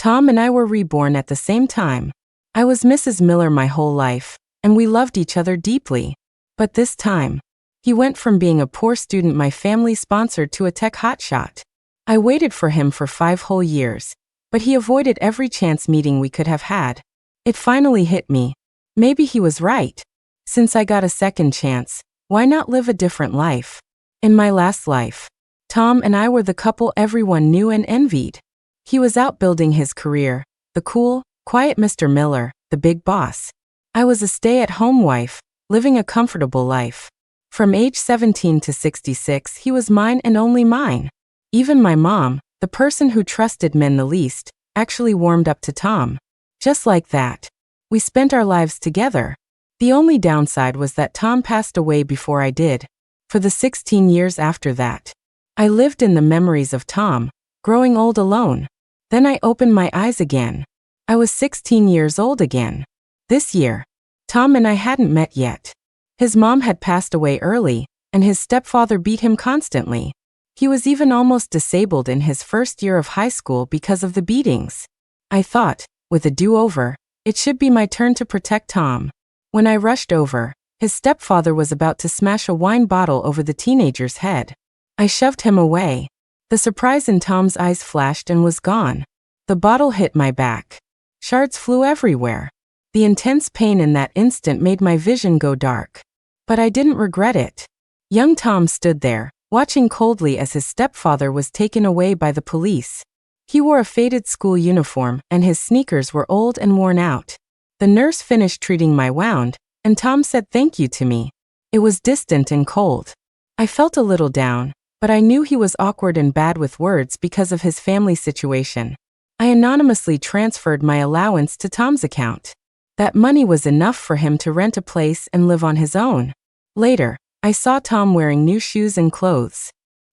Tom and I were reborn at the same time. I was Mrs. Miller my whole life, and we loved each other deeply. But this time, he went from being a poor student my family sponsored to a tech hotshot. I waited for him for 5 whole years, but he avoided every chance meeting we could have had. It finally hit me. Maybe he was right. Since I got a second chance, why not live a different life? In my last life, Tom and I were the couple everyone knew and envied. He was out building his career, the cool, quiet Mr. Miller, the big boss. I was a stay-at-home wife, living a comfortable life. From age 17 to 66, he was mine and only mine. Even my mom, the person who trusted men the least, actually warmed up to Tom. Just like that. We spent our lives together. The only downside was that Tom passed away before I did. For the 16 years after that, I lived in the memories of Tom, growing old alone. Then I opened my eyes again. I was 16 years old again. This year, Tom and I hadn't met yet. His mom had passed away early, and his stepfather beat him constantly. He was even almost disabled in his first year of high school because of the beatings. I thought, with a do-over, it should be my turn to protect Tom. When I rushed over, his stepfather was about to smash a wine bottle over the teenager's head. I shoved him away. The surprise in Tom's eyes flashed and was gone. The bottle hit my back. Shards flew everywhere. The intense pain in that instant made my vision go dark. But I didn't regret it. Young Tom stood there, watching coldly as his stepfather was taken away by the police. He wore a faded school uniform, and his sneakers were old and worn out. The nurse finished treating my wound, and Tom said thank you to me. It was distant and cold. I felt a little down, but I knew he was awkward and bad with words because of his family situation. I anonymously transferred my allowance to Tom's account. That money was enough for him to rent a place and live on his own. Later, I saw Tom wearing new shoes and clothes.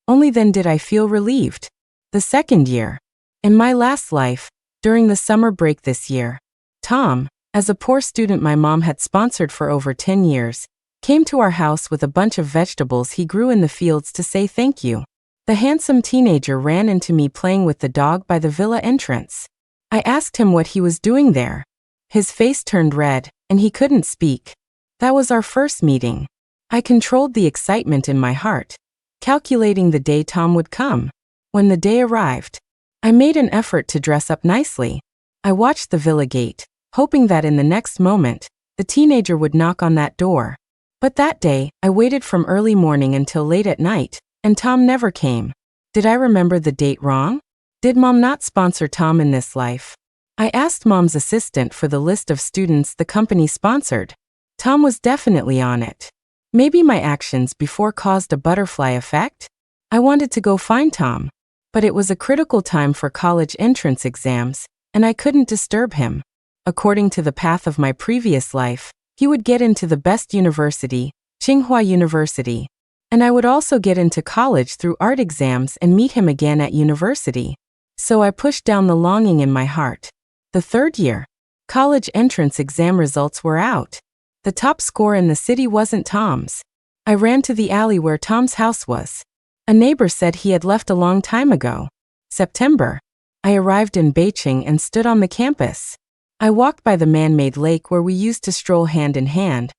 Only then did I feel relieved. The second year. In my last life, during the summer break this year, Tom, as a poor student my mom had sponsored for over 10 years, came to our house with a bunch of vegetables he grew in the fields to say thank you. The handsome teenager ran into me playing with the dog by the villa entrance. I asked him what he was doing there. His face turned red, and he couldn't speak. That was our first meeting. I controlled the excitement in my heart, calculating the day Tom would come. When the day arrived, I made an effort to dress up nicely. I watched the villa gate, hoping that in the next moment, the teenager would knock on that door. But that day, I waited from early morning until late at night, and Tom never came. Did I remember the date wrong? Did Mom not sponsor Tom in this life? I asked Mom's assistant for the list of students the company sponsored. Tom was definitely on it. Maybe my actions before caused a butterfly effect? I wanted to go find Tom, but it was a critical time for college entrance exams, and I couldn't disturb him. According to the path of my previous life, he would get into the best university, Tsinghua University. And I would also get into college through art exams and meet him again at university. So I pushed down the longing in my heart. The third year, college entrance exam results were out. The top score in the city wasn't Tom's. I ran to the alley where Tom's house was. A neighbor said he had left a long time ago. September. I arrived in Beijing and stood on the campus. I walked by the man-made lake where we used to stroll hand in hand,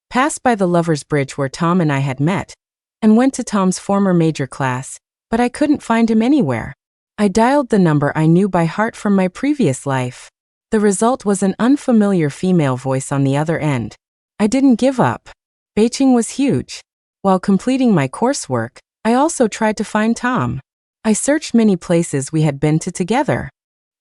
passed by the Lovers' Bridge where Tom and I had met, and went to Tom's former major class, but I couldn't find him anywhere. I dialed the number I knew by heart from my previous life. The result was an unfamiliar female voice on the other end. I didn't give up. Beijing was huge. While completing my coursework, I also tried to find Tom. I searched many places we had been to together.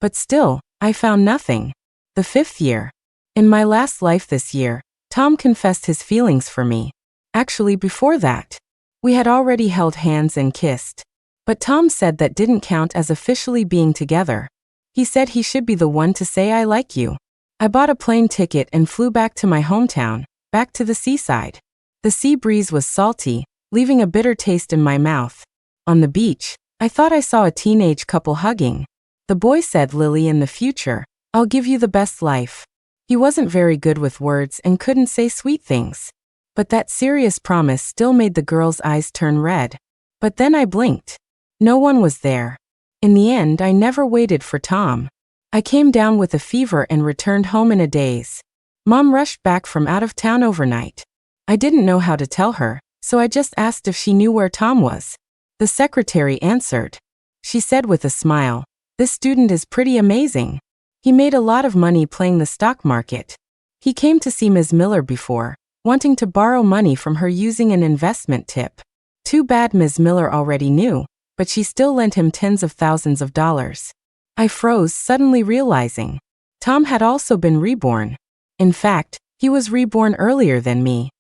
But still, I found nothing. The fifth year. In my last life this year, Tom confessed his feelings for me. Actually, before that, we had already held hands and kissed. But Tom said that didn't count as officially being together. He said he should be the one to say I like you. I bought a plane ticket and flew back to my hometown, back to the seaside. The sea breeze was salty, leaving a bitter taste in my mouth. On the beach, I thought I saw a teenage couple hugging. The boy said, "Lily, in the future, I'll give you the best life." He wasn't very good with words and couldn't say sweet things. But that serious promise still made the girl's eyes turn red. But then I blinked. No one was there. In the end, I never waited for Tom. I came down with a fever and returned home in a daze. Mom rushed back from out of town overnight. I didn't know how to tell her, so I just asked if she knew where Tom was. The secretary answered. She said with a smile, "This student is pretty amazing. He made a lot of money playing the stock market. He came to see Ms. Miller before, wanting to borrow money from her using an investment tip. Too bad Ms. Miller already knew, but she still lent him tens of thousands of dollars." I froze, suddenly realizing Tom had also been reborn. In fact, he was reborn earlier than me.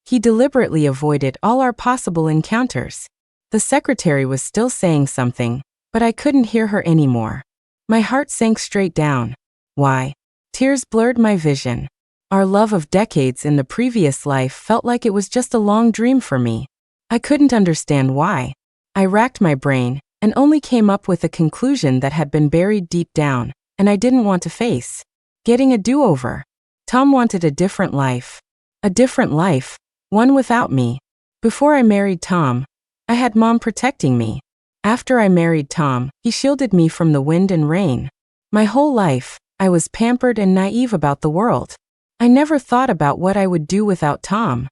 He deliberately avoided all our possible encounters. The secretary was still saying something, but I couldn't hear her anymore. My heart sank straight down. Why? Tears blurred my vision. Our love of decades in the previous life felt like it was just a long dream for me. I couldn't understand why. I racked my brain, and only came up with a conclusion that had been buried deep down, and I didn't want to face. Getting a do-over. Tom wanted a different life. A different life, one without me. Before I married Tom, I had Mom protecting me. After I married Tom, he shielded me from the wind and rain. My whole life, I was pampered and naive about the world. I never thought about what I would do without Tom.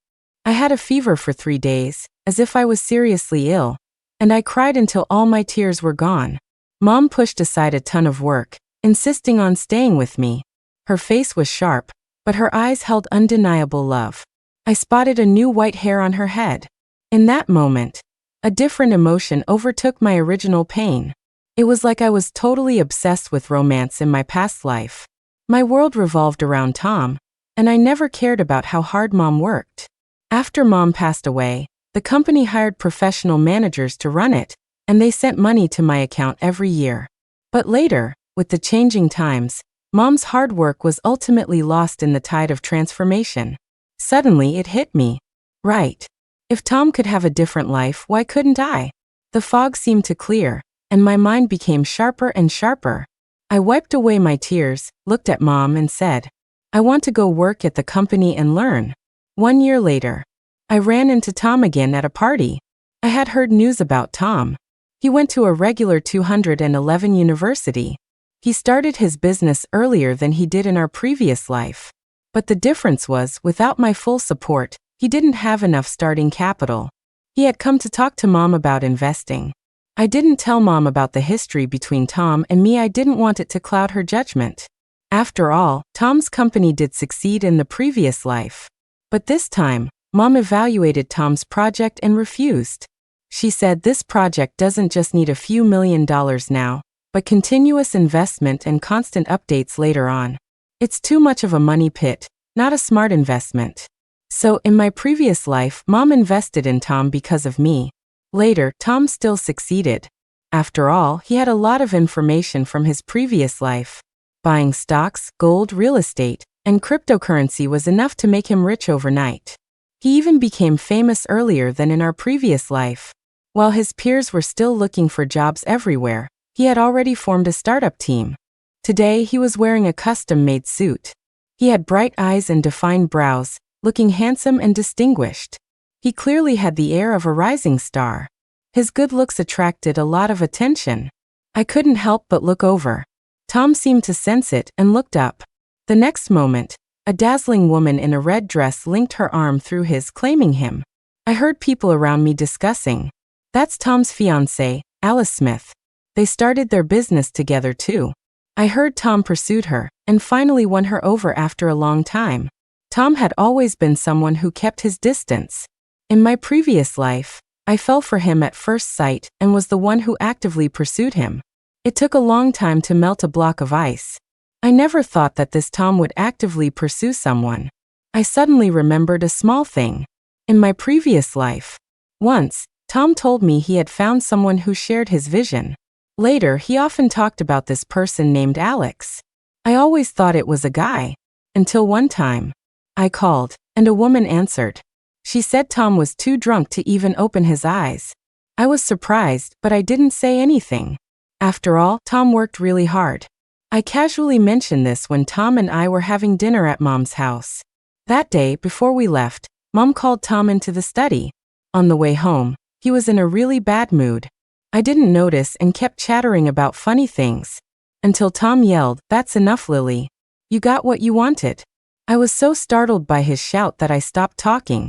I had a fever for 3 days, as if I was seriously ill, and I cried until all my tears were gone. Mom pushed aside a ton of work, insisting on staying with me. Her face was sharp, but her eyes held undeniable love. I spotted a new white hair on her head. In that moment, a different emotion overtook my original pain. It was like I was totally obsessed with romance in my past life. My world revolved around Tom, and I never cared about how hard Mom worked. After Mom passed away, the company hired professional managers to run it, and they sent money to my account every year. But later, with the changing times, Mom's hard work was ultimately lost in the tide of transformation. Suddenly it hit me. Right. If Tom could have a different life, why couldn't I? The fog seemed to clear, and my mind became sharper and sharper. I wiped away my tears, looked at Mom and said, "I want to go work at the company and learn." 1 year later, I ran into Tom again at a party. I had heard news about Tom. He went to a regular 211 university. He started his business earlier than he did in our previous life. But the difference was, without my full support, he didn't have enough starting capital. He had come to talk to Mom about investing. I didn't tell Mom about the history between Tom and me. I didn't want it to cloud her judgment. After all, Tom's company did succeed in the previous life. But this time, Mom evaluated Tom's project and refused. She said this project doesn't just need a few $1,000,000 now, but continuous investment and constant updates later on. It's too much of a money pit, not a smart investment. So, in my previous life, Mom invested in Tom because of me. Later, Tom still succeeded. After all, he had a lot of information from his previous life. Buying stocks, gold, real estate, and cryptocurrency was enough to make him rich overnight. He even became famous earlier than in our previous life. While his peers were still looking for jobs everywhere, he had already formed a startup team. Today, he was wearing a custom-made suit. He had bright eyes and defined brows, looking handsome and distinguished. He clearly had the air of a rising star. His good looks attracted a lot of attention. I couldn't help but look over. Tom seemed to sense it and looked up. The next moment, a dazzling woman in a red dress linked her arm through his, claiming him. I heard people around me discussing. "That's Tom's fiance, Alice Smith. They started their business together too." I heard Tom pursued her, and finally won her over after a long time. Tom had always been someone who kept his distance. In my previous life, I fell for him at first sight and was the one who actively pursued him. It took a long time to melt a block of ice. I never thought that this Tom would actively pursue someone. I suddenly remembered a small thing. In my previous life, once, Tom told me he had found someone who shared his vision. Later, he often talked about this person named Alex. I always thought it was a guy. Until one time, I called, and a woman answered. She said Tom was too drunk to even open his eyes. I was surprised, but I didn't say anything. After all, Tom worked really hard. I casually mentioned this when Tom and I were having dinner at Mom's house. That day, before we left, Mom called Tom into the study. On the way home, he was in a really bad mood. I didn't notice and kept chattering about funny things. until Tom yelled, "That's enough, Lily. You got what you wanted." I was so startled by his shout that I stopped talking.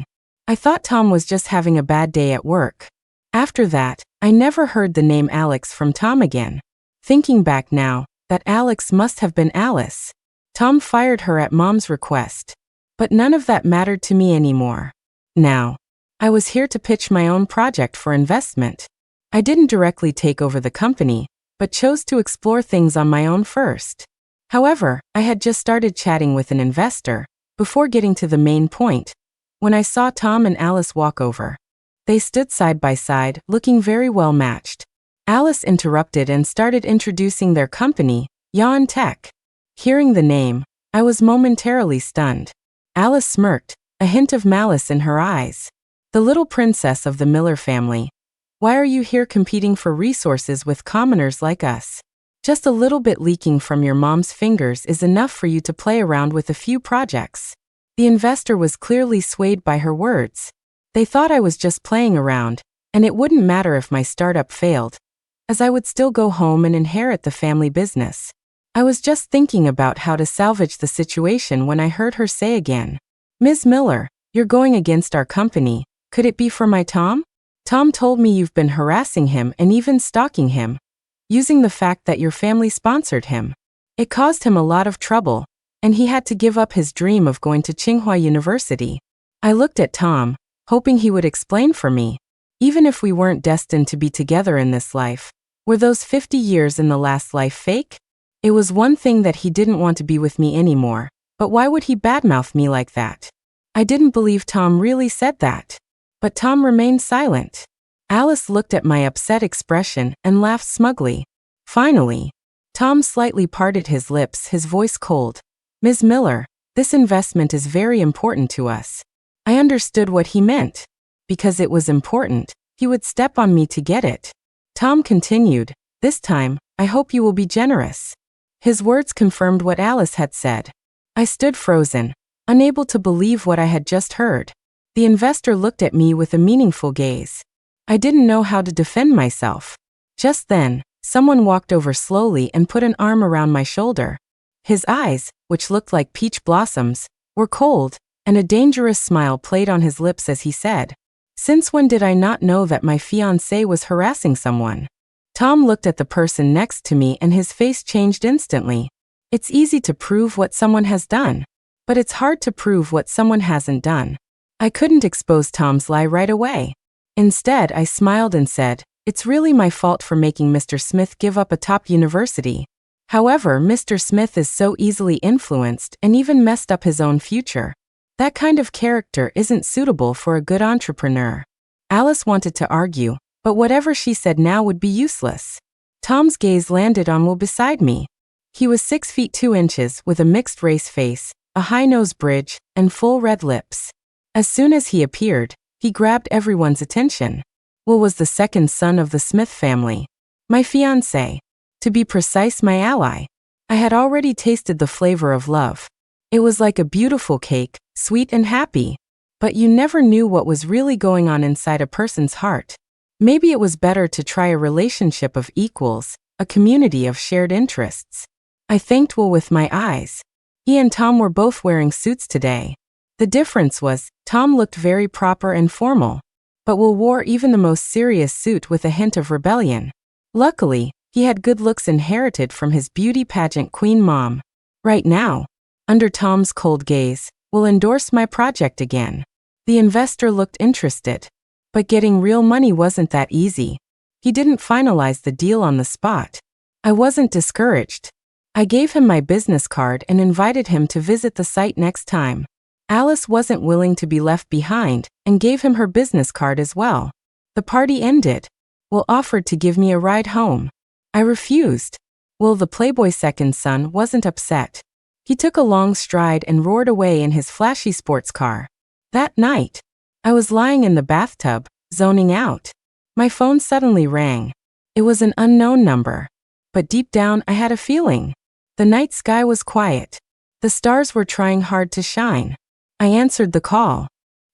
I thought Tom was just having a bad day at work. After that, I never heard the name Alex from Tom again. Thinking back now, that Alex must have been Alice. Tom fired her at Mom's request. But none of that mattered to me anymore. Now, I was here to pitch my own project for investment. I didn't directly take over the company, but chose to explore things on my own first. However, I had just started chatting with an investor, before getting to the main point, when I saw Tom and Alice walk over. They stood side by side, looking very well matched. Alice interrupted and started introducing their company, Youre. Hearing the name, I was momentarily stunned. Alice smirked, a hint of malice in her eyes. "The little princess of the Miller family. Why are you here competing for resources with commoners like us? Just a little bit leaking from your mom's fingers is enough for you to play around with a few projects." The investor was clearly swayed by her words. They thought I was just playing around, and it wouldn't matter if my startup failed, as I would still go home and inherit the family business. I was just thinking about how to salvage the situation when I heard her say again, "Ms. Miller, you're going against our company. Could it be for my Tom? Tom told me you've been harassing him and even stalking him, using the fact that your family sponsored him. It caused him a lot of trouble, and he had to give up his dream of going to Tsinghua University." I looked at Tom, hoping he would explain for me. Even if we weren't destined to be together in this life, were those 50 years in the last life fake? It was one thing that he didn't want to be with me anymore, but why would he badmouth me like that? I didn't believe Tom really said that. But Tom remained silent. Alice looked at my upset expression and laughed smugly. Finally, Tom slightly parted his lips, his voice cold. "Ms. Miller, this investment is very important to us." I understood what he meant. Because it was important, he would step on me to get it. Tom continued, "This time, I hope you will be generous." His words confirmed what Alice had said. I stood frozen, unable to believe what I had just heard. The investor looked at me with a meaningful gaze. I didn't know how to defend myself. Just then, someone walked over slowly and put an arm around my shoulder. His eyes, which looked like peach blossoms, were cold, and a dangerous smile played on his lips as he said, "Since when did I not know that my fiancé was harassing someone?" Tom looked at the person next to me and his face changed instantly. It's easy to prove what someone has done, but it's hard to prove what someone hasn't done. I couldn't expose Tom's lie right away. Instead, I smiled and said, "It's really my fault for making Mr. Smith give up a top university. However, Mr. Smith is so easily influenced and even messed up his own future. That kind of character isn't suitable for a good entrepreneur." Alice wanted to argue, but whatever she said now would be useless. Tom's gaze landed on Will beside me. He was 6 feet 2 inches with a mixed-race face, a high-nose bridge, and full red lips. As soon as he appeared, he grabbed everyone's attention. Will was the second son of the Smith family. My fiancé. To be precise, my ally. I had already tasted the flavor of love. It was like a beautiful cake, sweet and happy. But you never knew what was really going on inside a person's heart. Maybe it was better to try a relationship of equals, a community of shared interests. I thanked Will with my eyes. He and Tom were both wearing suits today. The difference was, Tom looked very proper and formal, but Will wore even the most serious suit with a hint of rebellion. Luckily, he had good looks inherited from his beauty pageant queen mom. Right now, under Tom's cold gaze, Will endorsed my project again. The investor looked interested. But getting real money wasn't that easy. He didn't finalize the deal on the spot. I wasn't discouraged. I gave him my business card and invited him to visit the site next time. Alice wasn't willing to be left behind and gave him her business card as well. The party ended. Will offered to give me a ride home. I refused. Will, the Playboy second son, wasn't upset. He took a long stride and roared away in his flashy sports car. That night, I was lying in the bathtub, zoning out. My phone suddenly rang. It was an unknown number. But deep down I had a feeling. The night sky was quiet. The stars were trying hard to shine. I answered the call.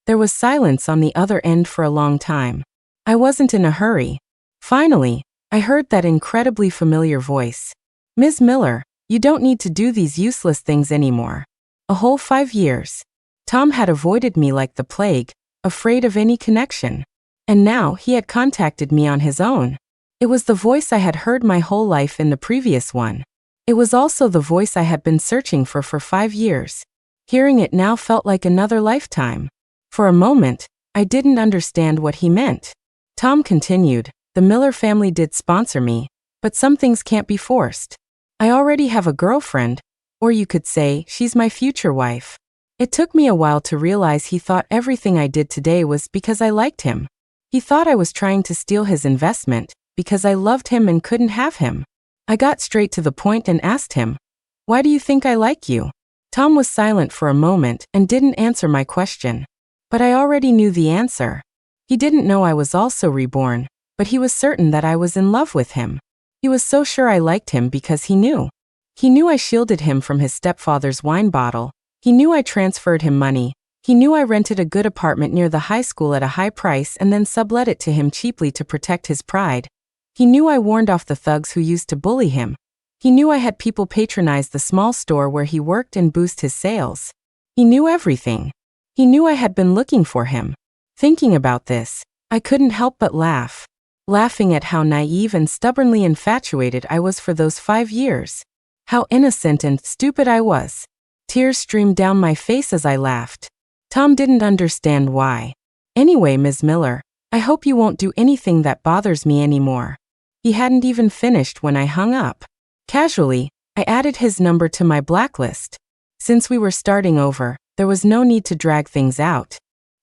There was silence on the other end for a long time. I wasn't in a hurry. Finally, I heard that incredibly familiar voice. Ms. Miller, you don't need to do these useless things anymore. A whole 5 years. Tom had avoided me like the plague, afraid of any connection. And now he had contacted me on his own. It was the voice I had heard my whole life in the previous one. It was also the voice I had been searching for 5 years. Hearing it now felt like another lifetime. For a moment, I didn't understand what he meant. Tom continued, the Miller family did sponsor me, but some things can't be forced. I already have a girlfriend, or you could say, she's my future wife. It took me a while to realize he thought everything I did today was because I liked him. He thought I was trying to steal his investment, because I loved him and couldn't have him. I got straight to the point and asked him, why do you think I like you? Tom was silent for a moment and didn't answer my question. But I already knew the answer. He didn't know I was also reborn, but he was certain that I was in love with him. He was so sure I liked him because he knew. He knew I shielded him from his stepfather's wine bottle. He knew I transferred him money. He knew I rented a good apartment near the high school at a high price and then sublet it to him cheaply to protect his pride. He knew I warned off the thugs who used to bully him. He knew I had people patronize the small store where he worked and boost his sales. He knew everything. He knew I had been looking for him. Thinking about this, I couldn't help but laugh. Laughing at how naive and stubbornly infatuated I was for those 5 years. How innocent and stupid I was. Tears streamed down my face as I laughed. Tom didn't understand why. Anyway, Ms. Miller, I hope you won't do anything that bothers me anymore. He hadn't even finished when I hung up. Casually, I added his number to my blacklist. Since we were starting over, there was no need to drag things out.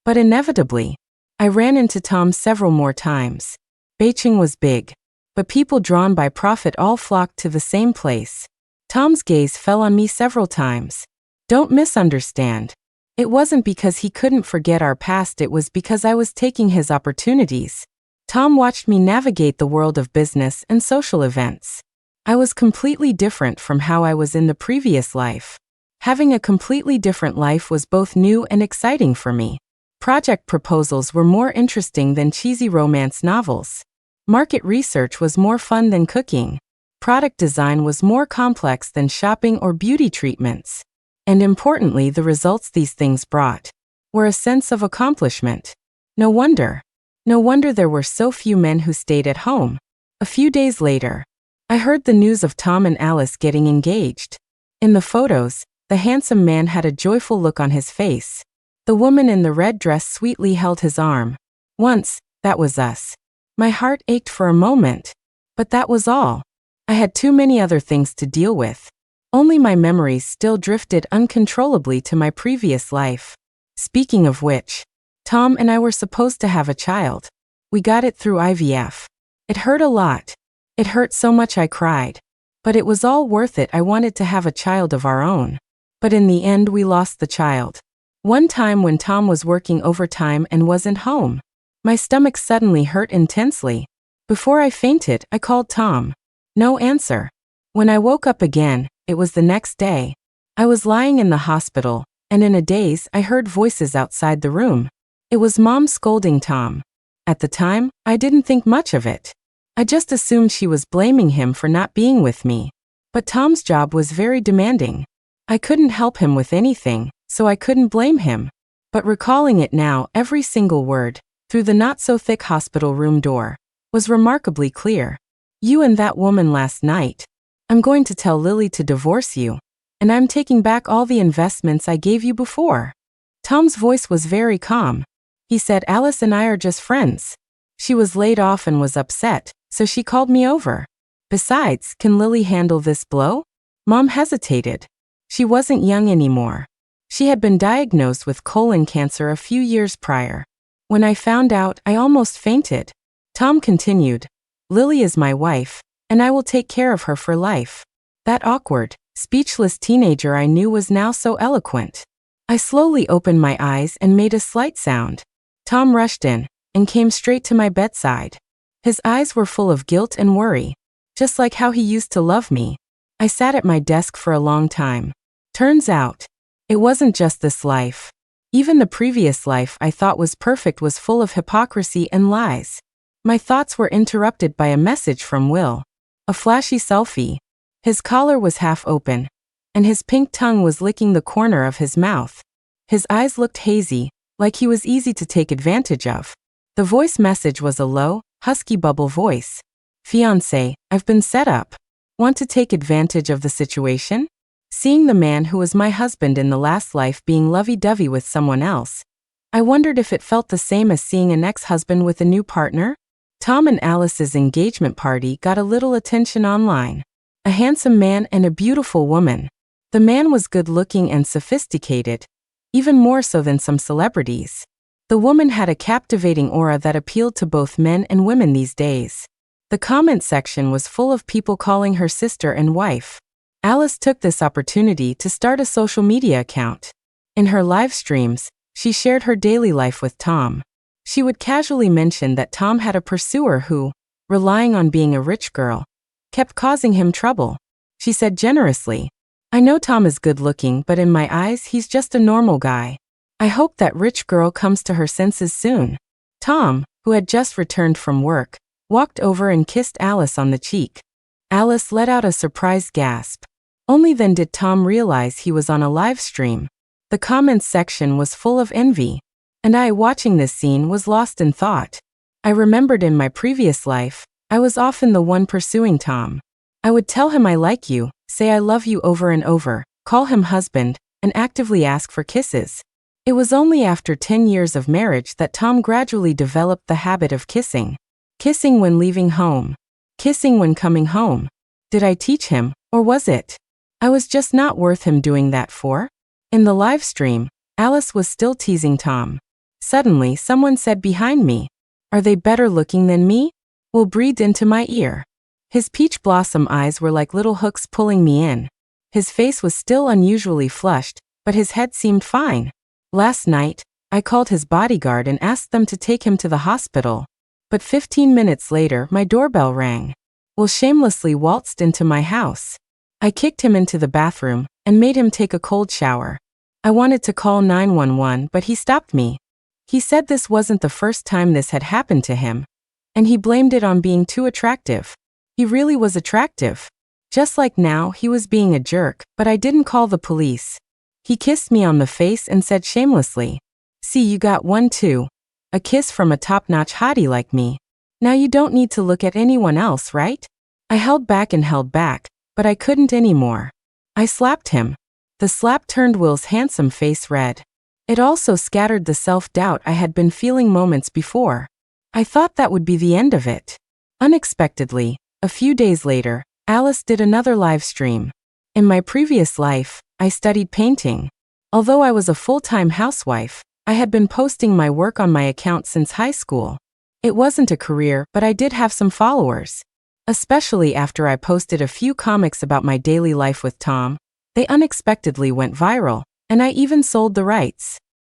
But inevitably, I ran into Tom several more times. Beijing was big, but people drawn by profit all flocked to the same place. Tom's gaze fell on me several times. Don't misunderstand. It wasn't because he couldn't forget our past, it was because I was taking his opportunities. Tom watched me navigate the world of business and social events. I was completely different from how I was in the previous life. Having a completely different life was both new and exciting for me. Project proposals were more interesting than cheesy romance novels. Market research was more fun than cooking. Product design was more complex than shopping or beauty treatments. And importantly, the results these things brought were a sense of accomplishment. No wonder there were so few men who stayed at home. A few days later, I heard the news of Tom and Alice getting engaged. In the photos, the handsome man had a joyful look on his face. The woman in the red dress sweetly held his arm. Once, that was us. My heart ached for a moment. But that was all. I had too many other things to deal with. Only my memories still drifted uncontrollably to my previous life. Speaking of which, Tom and I were supposed to have a child. We got it through IVF. It hurt a lot. It hurt so much I cried. But it was all worth it. I wanted to have a child of our own. But in the end we lost the child. One time when Tom was working overtime and wasn't home, my stomach suddenly hurt intensely. Before I fainted, I called Tom. No answer. When I woke up again, it was the next day. I was lying in the hospital, and in a daze I heard voices outside the room. It was Mom scolding Tom. At the time, I didn't think much of it. I just assumed she was blaming him for not being with me. But Tom's job was very demanding. I couldn't help him with anything, so I couldn't blame him. But recalling it now, every single word, through the not-so-thick hospital room door, was remarkably clear. You and that woman last night. I'm going to tell Lily to divorce you, and I'm taking back all the investments I gave you before. Tom's voice was very calm. He said, Alice and I are just friends. She was laid off and was upset, so she called me over. Besides, can Lily handle this blow? Mom hesitated. She wasn't young anymore. She had been diagnosed with colon cancer a few years prior. When I found out, I almost fainted. Tom continued, Lily is my wife, and I will take care of her for life. That awkward, speechless teenager I knew was now so eloquent. I slowly opened my eyes and made a slight sound. Tom rushed in and came straight to my bedside. His eyes were full of guilt and worry, just like how he used to love me. I sat at my desk for a long time. Turns out, it wasn't just this life. Even the previous life I thought was perfect was full of hypocrisy and lies. My thoughts were interrupted by a message from Will. A flashy selfie. His collar was half open, and his pink tongue was licking the corner of his mouth. His eyes looked hazy, like he was easy to take advantage of. The voice message was a low, husky bubble voice. Fiance, I've been set up. Want to take advantage of the situation? Seeing the man who was my husband in the last life being lovey-dovey with someone else, I wondered if it felt the same as seeing an ex-husband with a new partner. Tom and Alice's engagement party got a little attention online. A handsome man and a beautiful woman. The man was good-looking and sophisticated, even more so than some celebrities. The woman had a captivating aura that appealed to both men and women these days. The comment section was full of people calling her sister and wife. Alice took this opportunity to start a social media account. In her live streams, she shared her daily life with Tom. She would casually mention that Tom had a pursuer who, relying on being a rich girl, kept causing him trouble. She said generously, I know Tom is good-looking, but in my eyes he's just a normal guy. I hope that rich girl comes to her senses soon. Tom, who had just returned from work, walked over and kissed Alice on the cheek. Alice let out a surprised gasp. Only then did Tom realize he was on a live stream. The comments section was full of envy, and I, watching this scene, was lost in thought. I remembered in my previous life, I was often the one pursuing Tom. I would tell him I like you, say I love you over and over, call him husband, and actively ask for kisses. It was only after 10 years of marriage that Tom gradually developed the habit of kissing. Kissing when leaving home. Kissing when coming home. Did I teach him, or was it? I was just not worth him doing that for? In the live stream, Alice was still teasing Tom. Suddenly, someone said behind me, "Are they better looking than me?" Will breathed into my ear. His peach blossom eyes were like little hooks pulling me in. His face was still unusually flushed, but his head seemed fine. Last night, I called his bodyguard and asked them to take him to the hospital. But 15 minutes later, my doorbell rang. Will shamelessly waltzed into my house. I kicked him into the bathroom and made him take a cold shower. I wanted to call 911, but he stopped me. He said this wasn't the first time this had happened to him, and he blamed it on being too attractive. He really was attractive. Just like now, he was being a jerk, but I didn't call the police. He kissed me on the face and said shamelessly, "See, you got one too. A kiss from a top-notch hottie like me. Now you don't need to look at anyone else, right?" I held back, but I couldn't anymore. I slapped him. The slap turned Will's handsome face red. It also scattered the self-doubt I had been feeling moments before. I thought that would be the end of it. Unexpectedly, a few days later, Alice did another live stream. In my previous life, I studied painting. Although I was a full-time housewife, I had been posting my work on my account since high school. It wasn't a career, but I did have some followers. Especially after I posted a few comics about my daily life with Tom. They unexpectedly went viral, and I even sold the rights.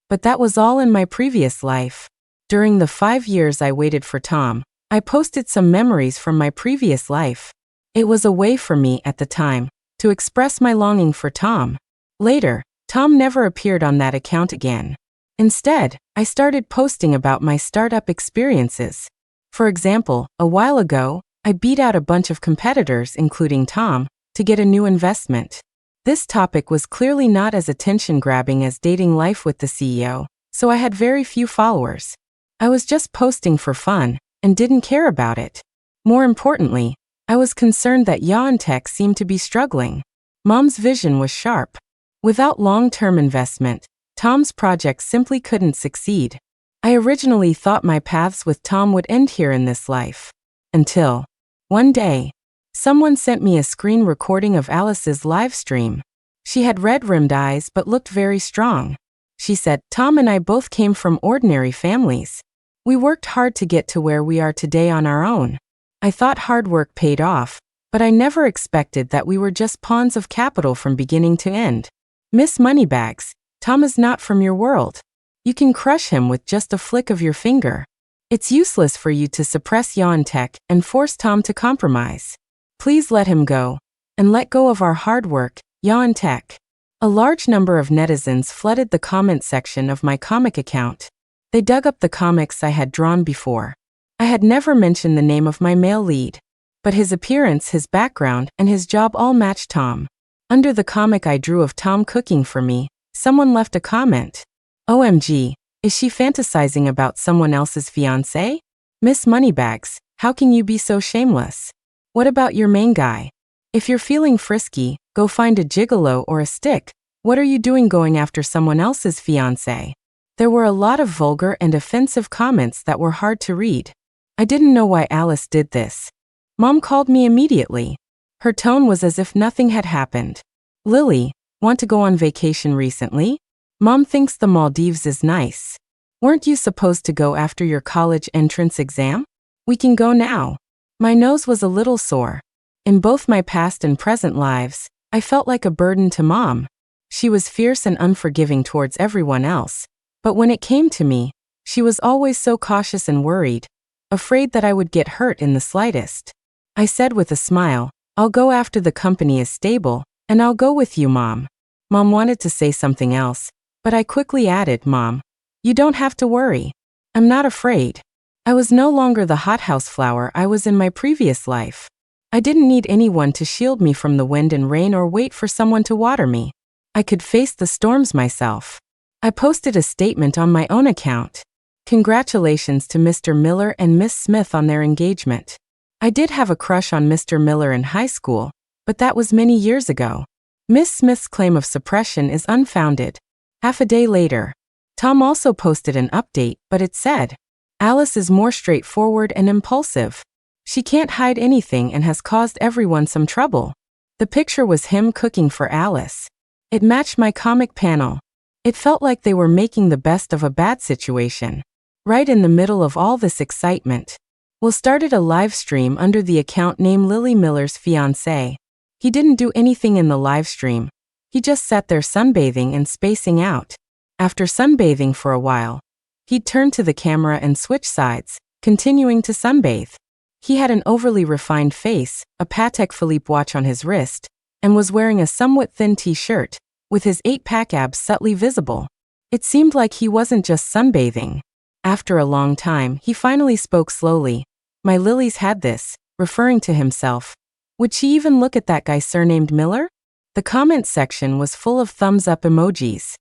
But that was all in my previous life. During the 5 years I waited for Tom, I posted some memories from my previous life. It was a way for me at the time to express my longing for Tom. Later, Tom never appeared on that account again. Instead, I started posting about my startup experiences. For example, a while ago, I beat out a bunch of competitors, including Tom, to get a new investment. This topic was clearly not as attention-grabbing as dating life with the CEO, so I had very few followers. I was just posting for fun and didn't care about it. More importantly, I was concerned that Youre seemed to be struggling. Mom's vision was sharp. Without long-term investment, Tom's project simply couldn't succeed. I originally thought my paths with Tom would end here in this life. Until one day, someone sent me a screen recording of Alice's live stream. She had red-rimmed eyes but looked very strong. She said, "Tom and I both came from ordinary families. We worked hard to get to where we are today on our own. I thought hard work paid off, but I never expected that we were just pawns of capital from beginning to end. Miss Moneybags, Tom is not from your world. You can crush him with just a flick of your finger. It's useless for you to suppress Youre and force Tom to compromise. Please let him go, and let go of our hard work, Youre." A large number of netizens flooded the comment section of my comic account. They dug up the comics I had drawn before. I had never mentioned the name of my male lead. But his appearance, his background, and his job all matched Tom. Under the comic I drew of Tom cooking for me, someone left a comment. OMG, is she fantasizing about someone else's fiancé? Miss Moneybags, how can you be so shameless? What about your main guy? If you're feeling frisky, go find a gigolo or a stick. What are you doing going after someone else's fiancé? There were a lot of vulgar and offensive comments that were hard to read. I didn't know why Alice did this. Mom called me immediately. Her tone was as if nothing had happened. Lily, want to go on vacation recently? Mom thinks the Maldives is nice. Weren't you supposed to go after your college entrance exam? We can go now. My nose was a little sore. In both my past and present lives, I felt like a burden to Mom. She was fierce and unforgiving towards everyone else. But when it came to me, she was always so cautious and worried, afraid that I would get hurt in the slightest. I said with a smile, I'll go after the company is stable, and I'll go with you, Mom. Mom wanted to say something else, but I quickly added, Mom, you don't have to worry. I'm not afraid. I was no longer the hothouse flower I was in my previous life. I didn't need anyone to shield me from the wind and rain or wait for someone to water me. I could face the storms myself. I posted a statement on my own account. Congratulations to Mr. Miller and Miss Smith on their engagement. I did have a crush on Mr. Miller in high school, but that was many years ago. Miss Smith's claim of suppression is unfounded. Half a day later, Tom also posted an update, but it said, Alice is more straightforward and impulsive. She can't hide anything and has caused everyone some trouble. The picture was him cooking for Alice. It matched my comic panel. It felt like they were making the best of a bad situation. Right in the middle of all this excitement, Will started a live stream under the account name Lily Miller's Fiance. He didn't do anything in the live stream. He just sat there sunbathing and spacing out. After sunbathing for a while, he'd turn to the camera and switch sides, continuing to sunbathe. He had an overly refined face, a Patek Philippe watch on his wrist, and was wearing a somewhat thin t-shirt, with his 8-pack abs subtly visible. It seemed like he wasn't just sunbathing. After a long time, he finally spoke slowly. My Lily's had this, referring to himself. Would she even look at that guy surnamed Miller? The comment section was full of thumbs-up emojis.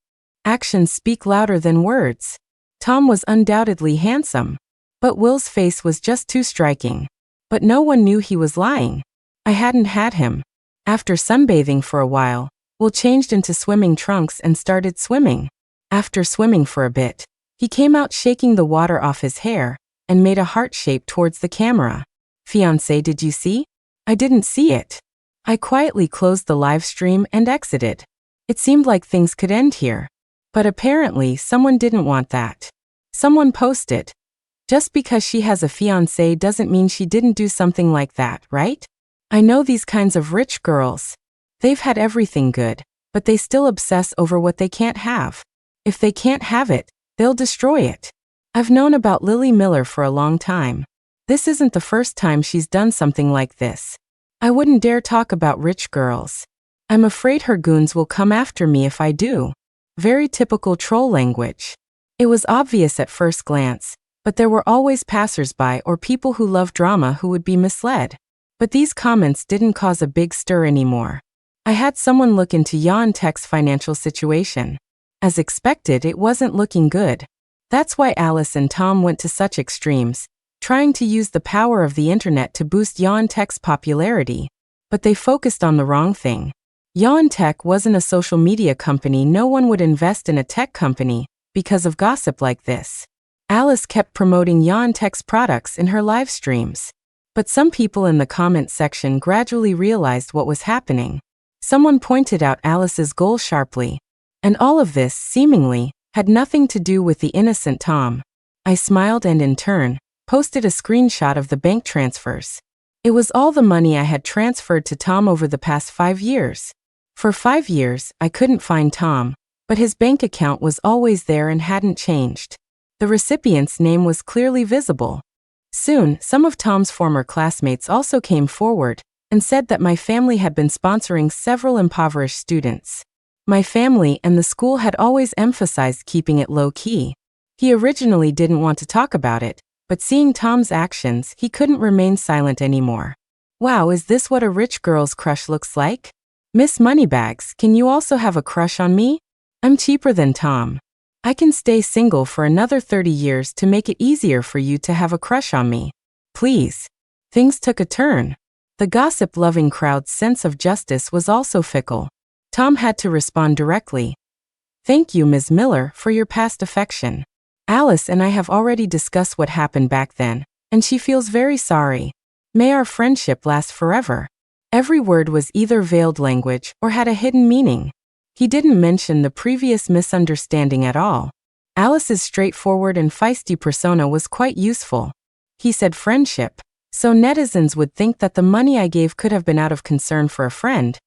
Actions speak louder than words. Tom was undoubtedly handsome, but Will's face was just too striking. But no one knew he was lying. I hadn't had him. After sunbathing for a while, Will changed into swimming trunks and started swimming. After swimming for a bit, he came out shaking the water off his hair and made a heart shape towards the camera. Fiance, did you see? I didn't see it. I quietly closed the live stream and exited. It seemed like things could end here. But apparently someone didn't want that. Someone posted, just because she has a fiancé doesn't mean she didn't do something like that, right? I know these kinds of rich girls. They've had everything good, but they still obsess over what they can't have. If they can't have it, they'll destroy it. I've known about Lily Miller for a long time. This isn't the first time she's done something like this. I wouldn't dare talk about rich girls. I'm afraid her goons will come after me if I do. Very typical troll language. It was obvious at first glance, but there were always passers-by or people who love drama who would be misled. But these comments didn't cause a big stir anymore. I had someone look into Youre financial situation. As expected, it wasn't looking good. That's why Alice and Tom went to such extremes, trying to use the power of the internet to boost Youre popularity. But they focused on the wrong thing. Youre wasn't a social media company. No one would invest in a tech company because of gossip like this. Alice kept promoting Youre products in her live streams. But some people in the comment section gradually realized what was happening. Someone pointed out Alice's goal sharply. And all of this, seemingly, had nothing to do with the innocent Tom. I smiled and in turn, posted a screenshot of the bank transfers. It was all the money I had transferred to Tom over the past 5 years. For 5 years, I couldn't find Tom, but his bank account was always there and hadn't changed. The recipient's name was clearly visible. Soon, some of Tom's former classmates also came forward and said that my family had been sponsoring several impoverished students. My family and the school had always emphasized keeping it low-key. He originally didn't want to talk about it, but seeing Tom's actions, he couldn't remain silent anymore. Wow, is this what a rich girl's crush looks like? Miss Moneybags, can you also have a crush on me? I'm cheaper than Tom. I can stay single for another 30 years to make it easier for you to have a crush on me. Please. Things took a turn. The gossip-loving crowd's sense of justice was also fickle. Tom had to respond directly. Thank you, Ms. Miller, for your past affection. Alice and I have already discussed what happened back then, and she feels very sorry. May our friendship last forever. Every word was either veiled language or had a hidden meaning. He didn't mention the previous misunderstanding at all. Alice's straightforward and feisty persona was quite useful. He said friendship, so netizens would think that the money I gave could have been out of concern for a friend,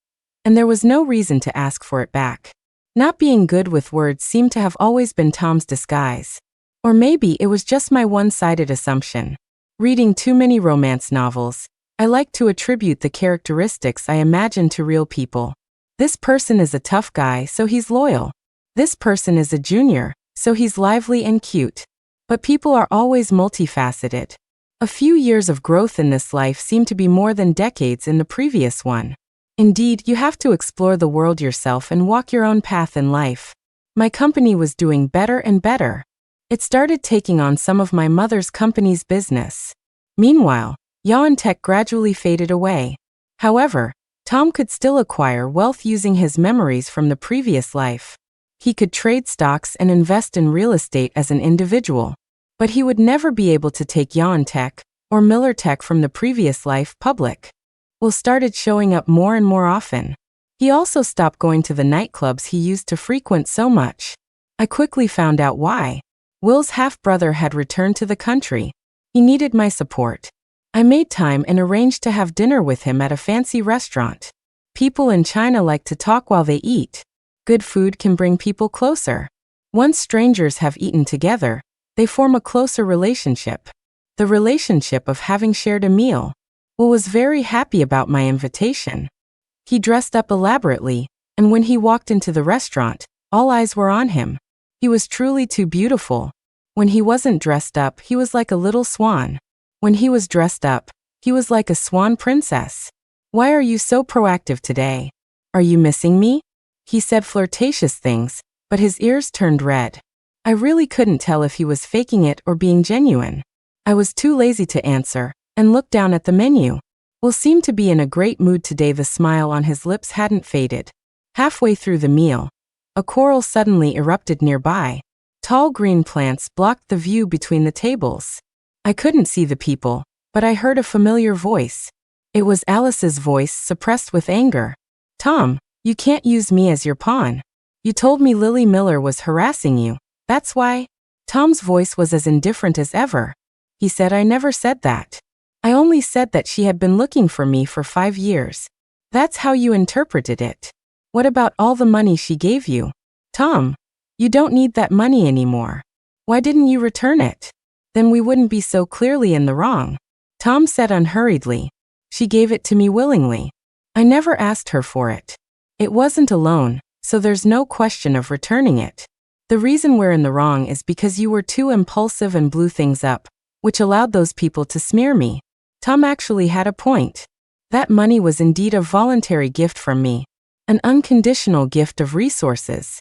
and there was no reason to ask for it back. Not being good with words seemed to have always been Tom's disguise. Or maybe it was just my one-sided assumption. Reading too many romance novels, I like to attribute the characteristics I imagine to real people. This person is a tough guy, so he's loyal. This person is a junior, so he's lively and cute. But people are always multifaceted. A few years of growth in this life seem to be more than decades in the previous one. Indeed, you have to explore the world yourself and walk your own path in life. My company was doing better and better. It started taking on some of my mother's company's business. Meanwhile, didnt gradually faded away. However, Tom could still acquire wealth using his memories from the previous life. He could trade stocks and invest in real estate as an individual. But he would never be able to take didnt or Miller Tech from the previous life public. Will started showing up more and more often. He also stopped going to the nightclubs he used to frequent so much. I quickly found out why. Will's half-brother had returned to the country. He needed my support. I made time and arranged to have dinner with him at a fancy restaurant. People in China like to talk while they eat. Good food can bring people closer. Once strangers have eaten together, they form a closer relationship. The relationship of having shared a meal. Will was very happy about my invitation. He dressed up elaborately, and when he walked into the restaurant, all eyes were on him. He was truly too beautiful. When he wasn't dressed up, he was like a little swan. When he was dressed up, he was like a swan princess. Why are you so proactive today? Are you missing me? He said flirtatious things, but his ears turned red. I really couldn't tell if he was faking it or being genuine. I was too lazy to answer, and looked down at the menu. Will seemed to be in a great mood today. The smile on his lips hadn't faded. Halfway through the meal, a quarrel suddenly erupted nearby. Tall green plants blocked the view between the tables. I couldn't see the people, but I heard a familiar voice. It was Alice's voice, suppressed with anger. Tom, you can't use me as your pawn. You told me Lily Miller was harassing you. That's why. Tom's voice was as indifferent as ever. He said I never said that. I only said that she had been looking for me for 5 years. That's how you interpreted it. What about all the money she gave you? Tom, you don't need that money anymore. Why didn't you return it? Then we wouldn't be so clearly in the wrong. Tom said unhurriedly. She gave it to me willingly. I never asked her for it. It wasn't a loan, so there's no question of returning it. The reason we're in the wrong is because you were too impulsive and blew things up, which allowed those people to smear me. Tom actually had a point. That money was indeed a voluntary gift from me, an unconditional gift of resources.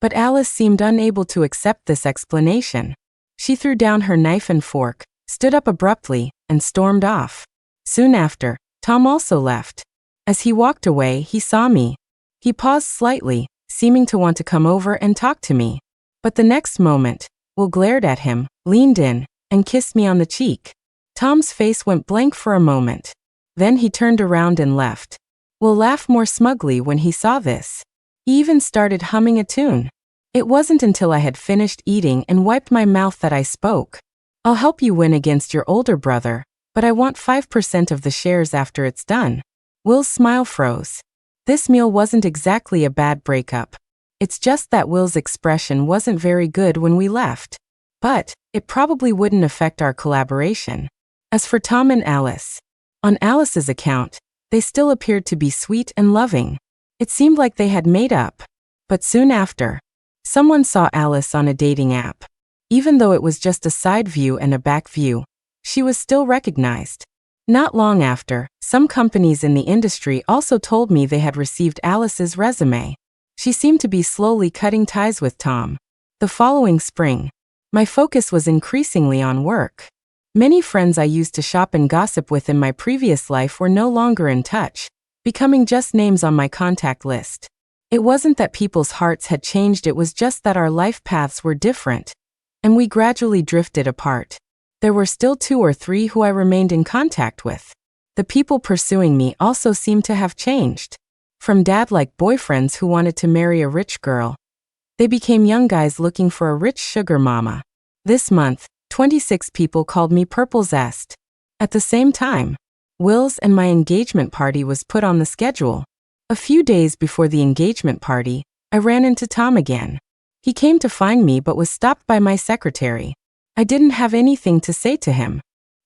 But Alice seemed unable to accept this explanation. She threw down her knife and fork, stood up abruptly, and stormed off. Soon after, Tom also left. As he walked away, he saw me. He paused slightly, seeming to want to come over and talk to me. But the next moment, Will glared at him, leaned in, and kissed me on the cheek. Tom's face went blank for a moment. Then he turned around and left. Will laughed more smugly when he saw this. He even started humming a tune. It wasn't until I had finished eating and wiped my mouth that I spoke. I'll help you win against your older brother, but I want 5% of the shares after it's done. Will's smile froze. This meal wasn't exactly a bad breakup. It's just that Will's expression wasn't very good when we left. But it probably wouldn't affect our collaboration. As for Tom and Alice, on Alice's account, they still appeared to be sweet and loving. It seemed like they had made up. But soon after, someone saw Alice on a dating app. Even though it was just a side view and a back view, she was still recognized. Not long after, some companies in the industry also told me they had received Alice's resume. She seemed to be slowly cutting ties with Tom. The following spring, my focus was increasingly on work. Many friends I used to shop and gossip with in my previous life were no longer in touch, becoming just names on my contact list. It wasn't that people's hearts had changed, it was just that our life paths were different, and we gradually drifted apart. There were still 2 or 3 who I remained in contact with. The people pursuing me also seemed to have changed. From dad-like boyfriends who wanted to marry a rich girl, they became young guys looking for a rich sugar mama. This month, 26 people called me Purple Zest. At the same time, Will's and my engagement party was put on the schedule. A few days before the engagement party, I ran into Tom again. He came to find me but was stopped by my secretary. I didn't have anything to say to him,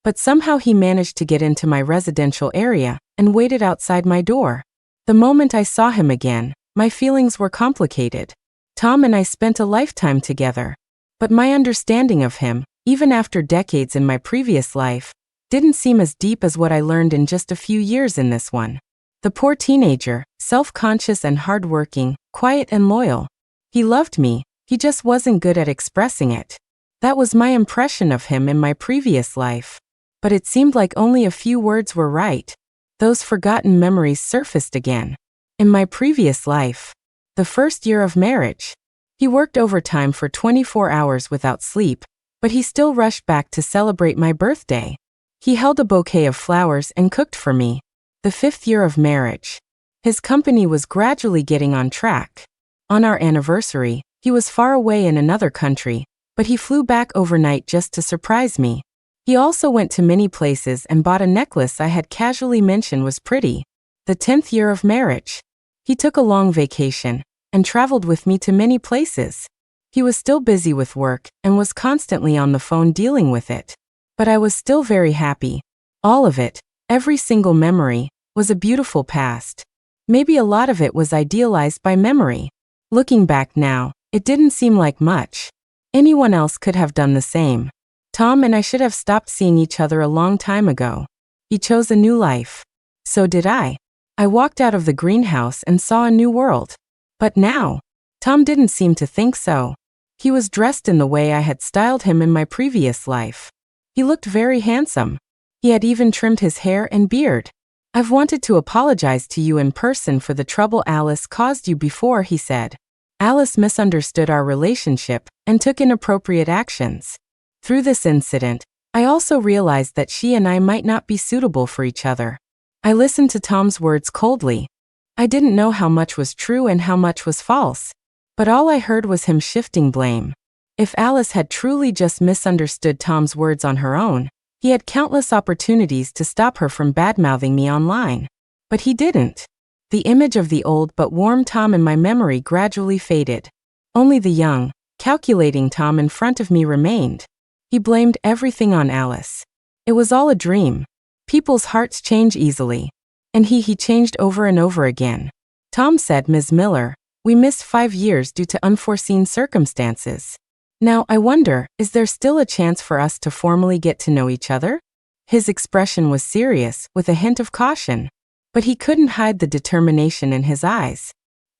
but somehow he managed to get into my residential area and waited outside my door. The moment I saw him again, my feelings were complicated. Tom and I spent a lifetime together, but my understanding of him, even after decades in my previous life, didn't seem as deep as what I learned in just a few years in this one. The poor teenager, self-conscious and hardworking, quiet and loyal. He loved me, he just wasn't good at expressing it. That was my impression of him in my previous life. But it seemed like only a few words were right. Those forgotten memories surfaced again. In my previous life, the first year of marriage, he worked overtime for 24 hours without sleep, but he still rushed back to celebrate my birthday. He held a bouquet of flowers and cooked for me. The 5th year of marriage, his company was gradually getting on track. On our anniversary, he was far away in another country, but he flew back overnight just to surprise me. He also went to many places and bought a necklace I had casually mentioned was pretty. The 10th year of marriage, he took a long vacation and traveled with me to many places. He was still busy with work and was constantly on the phone dealing with it. But I was still very happy. All of it, every single memory, was a beautiful past. Maybe a lot of it was idealized by memory. Looking back now, it didn't seem like much. Anyone else could have done the same. Tom and I should have stopped seeing each other a long time ago. He chose a new life. So did I. I walked out of the greenhouse and saw a new world. But now, Tom didn't seem to think so. He was dressed in the way I had styled him in my previous life. He looked very handsome. He had even trimmed his hair and beard. I've wanted to apologize to you in person for the trouble Alice caused you before, he said. Alice misunderstood our relationship and took inappropriate actions. Through this incident, I also realized that she and I might not be suitable for each other. I listened to Tom's words coldly. I didn't know how much was true and how much was false, but all I heard was him shifting blame. If Alice had truly just misunderstood Tom's words on her own, he had countless opportunities to stop her from badmouthing me online. But he didn't. The image of the old but warm Tom in my memory gradually faded. Only the young, calculating Tom in front of me remained. He blamed everything on Alice. It was all a dream. People's hearts change easily. And he changed over and over again. Tom said, Ms. Miller, we missed 5 years due to unforeseen circumstances. Now I wonder, is there still a chance for us to formally get to know each other? His expression was serious, with a hint of caution. But he couldn't hide the determination in his eyes.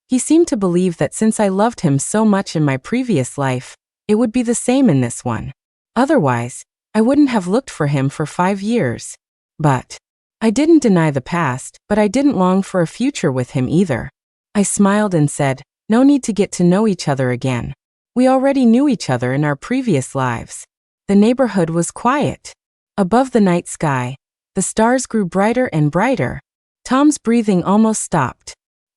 He seemed to believe that since I loved him so much in my previous life, it would be the same in this one. Otherwise, I wouldn't have looked for him for 5 years. But I didn't deny the past, but I didn't long for a future with him either. I smiled and said, no need to get to know each other again. We already knew each other in our previous lives. The neighborhood was quiet. Above the night sky, the stars grew brighter and brighter. Tom's breathing almost stopped.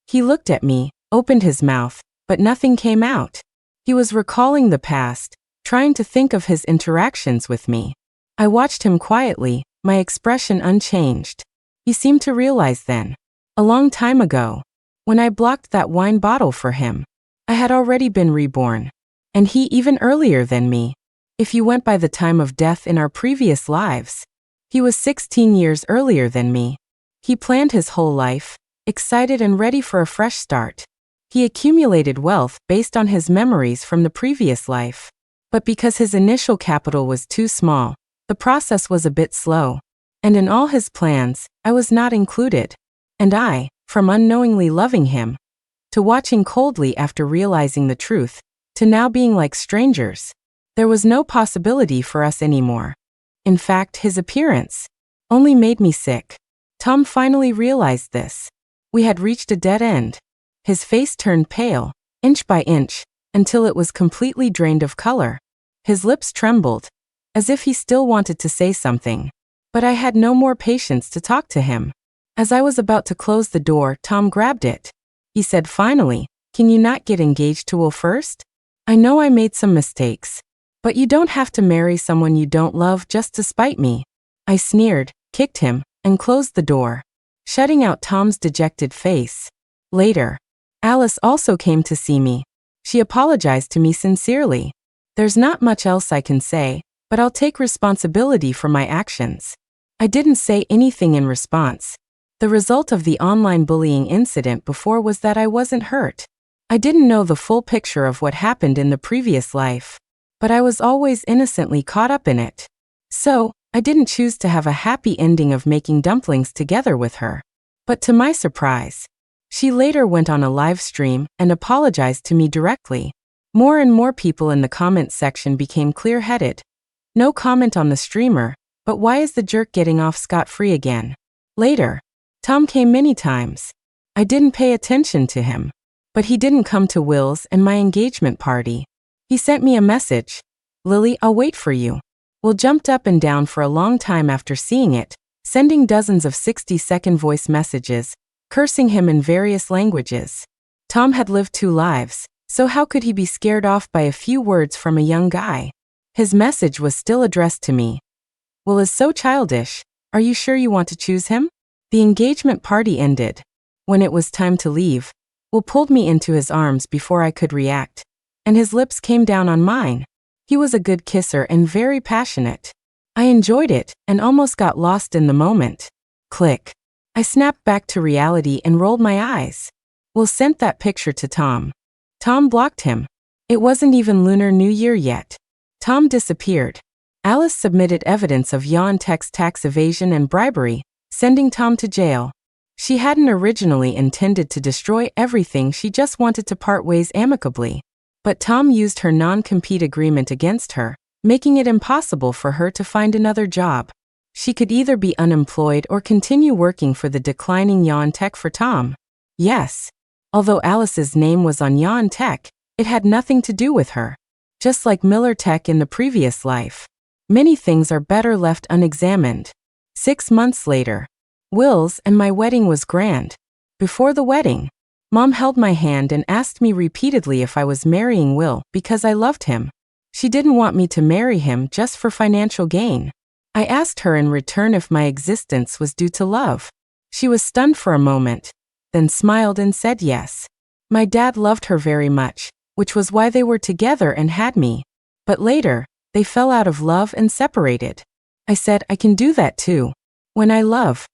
He looked at me, opened his mouth, but nothing came out. He was recalling the past, trying to think of his interactions with me. I watched him quietly, my expression unchanged. He seemed to realize then, a long time ago, when I blocked that wine bottle for him, I had already been reborn. And he even earlier than me. If you went by the time of death in our previous lives, he was 16 years earlier than me. He planned his whole life, excited and ready for a fresh start. He accumulated wealth based on his memories from the previous life. But because his initial capital was too small, the process was a bit slow. And in all his plans, I was not included. And I, from unknowingly loving him, to watching coldly after realizing the truth, to now being like strangers. There was no possibility for us anymore. In fact, his appearance only made me sick. Tom finally realized this. We had reached a dead end. His face turned pale, inch by inch, until it was completely drained of color. His lips trembled, as if he still wanted to say something. But I had no more patience to talk to him. As I was about to close the door, Tom grabbed it. He said finally, "Can you not get engaged to Will first? I know I made some mistakes, but you don't have to marry someone you don't love just to spite me." I sneered, kicked him, and closed the door, shutting out Tom's dejected face. Later, Alice also came to see me. She apologized to me sincerely. There's not much else I can say, but I'll take responsibility for my actions. I didn't say anything in response. The result of the online bullying incident before was that I wasn't hurt. I didn't know the full picture of what happened in the previous life, but I was always innocently caught up in it. So, I didn't choose to have a happy ending of making dumplings together with her. But to my surprise, she later went on a live stream and apologized to me directly. More and more people in the comments section became clear-headed. No comment on the streamer, but why is the jerk getting off scot-free again? Later, Tom came many times. I didn't pay attention to him. But he didn't come to Will's and my engagement party. He sent me a message. "Lily, I'll wait for you." Will jumped up and down for a long time after seeing it, sending dozens of 60-second voice messages, cursing him in various languages. Tom had lived 2 lives, so how could he be scared off by a few words from a young guy? His message was still addressed to me. "Will is so childish. Are you sure you want to choose him?" The engagement party ended. When it was time to leave, Will pulled me into his arms before I could react, and his lips came down on mine. He was a good kisser and very passionate. I enjoyed it and almost got lost in the moment. Click. I snapped back to reality and rolled my eyes. Will sent that picture to Tom. Tom blocked him. It wasn't even Lunar New Year yet. Tom disappeared. Alice submitted evidence of Youre tax evasion and bribery, sending Tom to jail. She hadn't originally intended to destroy everything, she just wanted to part ways amicably. But Tom used her non-compete agreement against her, making it impossible for her to find another job. She could either be unemployed or continue working for the declining Youre for Tom. Yes. Although Alice's name was on Youre, it had nothing to do with her. Just like Miller Tech in the previous life. Many things are better left unexamined. 6 months later, Will's and my wedding was grand. Before the wedding, Mom held my hand and asked me repeatedly if I was marrying Will because I loved him. She didn't want me to marry him just for financial gain. I asked her in return if my existence was due to love. She was stunned for a moment, then smiled and said yes. My dad loved her very much, which was why they were together and had me. But later, they fell out of love and separated. I said I can do that too. When I love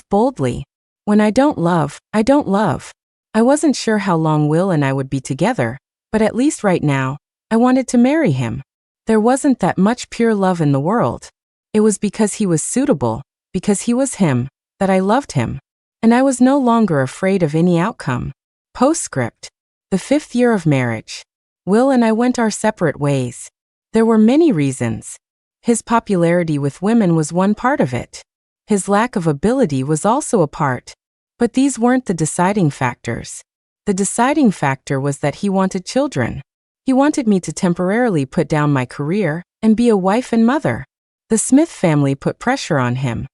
boldly. When I don't love, I don't love. I wasn't sure how long Will and I would be together, but at least right now, I wanted to marry him. There wasn't that much pure love in the world. It was because he was suitable, because he was him, that I loved him. And I was no longer afraid of any outcome. Postscript. The 5th year of marriage. Will and I went our separate ways. There were many reasons. His popularity with women was one part of it. His lack of ability was also a part. But these weren't the deciding factors. The deciding factor was that he wanted children. He wanted me to temporarily put down my career and be a wife and mother. The Smith family put pressure on him.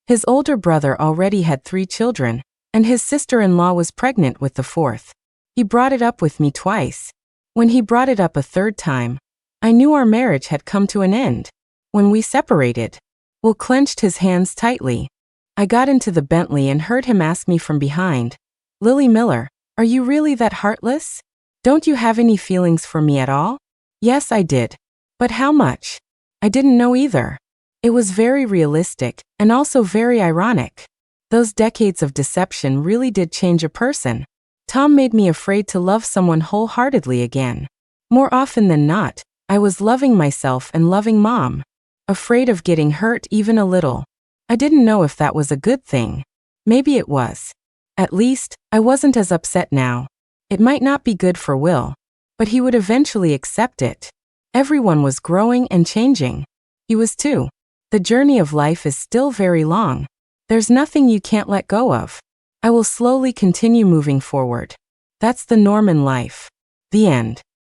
His older brother already had 3 children, and his sister-in-law was pregnant with the 4th. He brought it up with me twice. When he brought it up a 3rd time, I knew our marriage had come to an end. When we separated, Will clenched his hands tightly. I got into the Bentley and heard him ask me from behind, "Lily Miller, are you really that heartless? Don't you have any feelings for me at all?" Yes, I did. But how much? I didn't know either. It was very realistic, and also very ironic. Those decades of deception really did change a person. Tom made me afraid to love someone wholeheartedly again. More often than not, I was loving myself and loving Mom. Afraid of getting hurt even a little. I didn't know if that was a good thing. Maybe it was. At least, I wasn't as upset now. It might not be good for Will, but he would eventually accept it. Everyone was growing and changing. He was too. The journey of life is still very long. There's nothing you can't let go of. I will slowly continue moving forward. That's the norm in life. The end.